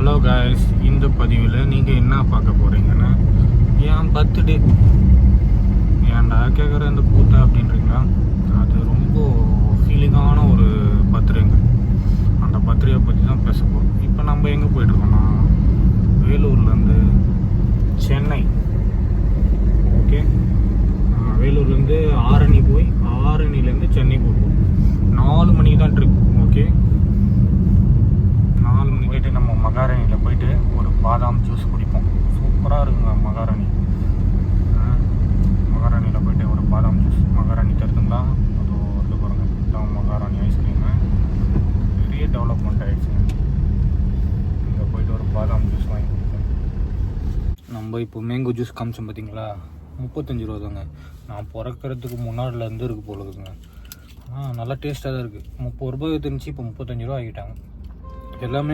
Hello guys, இந்த பதிவில் நீங்கள் என்ன பார்க்க போகிறீங்கன்னா என் பர்த்டே. ஏன்டா கேட்குற இந்த கூட்டா அப்படின்றீங்களா? அது ரொம்ப ஃபீலிங்கான ஒரு பர்த்டேங்க. அந்த பர்த்டேயை பற்றி தான் பேச போகிறோம். இப்போ நம்ம எங்கே போயிட்டுருக்கோம்னா வேலூர்லேருந்து சென்னை. ஓகே, வேலூர்லேருந்து ஆரணி போய் ஆரணிலேருந்து சென்னை போடுவோம். 4 மணிக்கு தான் ட்ரிப். ஓகே, 4 மணிக்கு போயிட்டு நம்ம மகாராணியில் போயிட்டு ஒரு பாதாம் ஜூஸ் குடிப்போம். சூப்பராக இருக்குங்க மகாராணி. மகாராணியில் போயிட்டு ஒரு பாதாம் ஜூஸ். மகாராணி தருதுங்களா? அது வந்து பாருங்க, இதான் மகாராணி ஐஸ்கிரீமு. பெரிய டெவலப்மெண்ட் ஆகிடுச்சுங்க. இங்கே போயிட்டு ஒரு பாதாம் ஜூஸ் வாங்கி குடிப்போம். நம்ம இப்போ மேங்கோ ஜூஸ் காமிச்சோம் பார்த்தீங்களா, 35 ரூபா தாங்க. நான் பிறக்கிறதுக்கு முன்னாடிலேருந்து இருக்குது போல இருக்குங்க. நல்லா டேஸ்ட்டாக தான் இருக்குது. 30 ரூபாய் தெரிஞ்சு இப்போ 35 ரூபா ஆகிட்டாங்க. எல்லாமே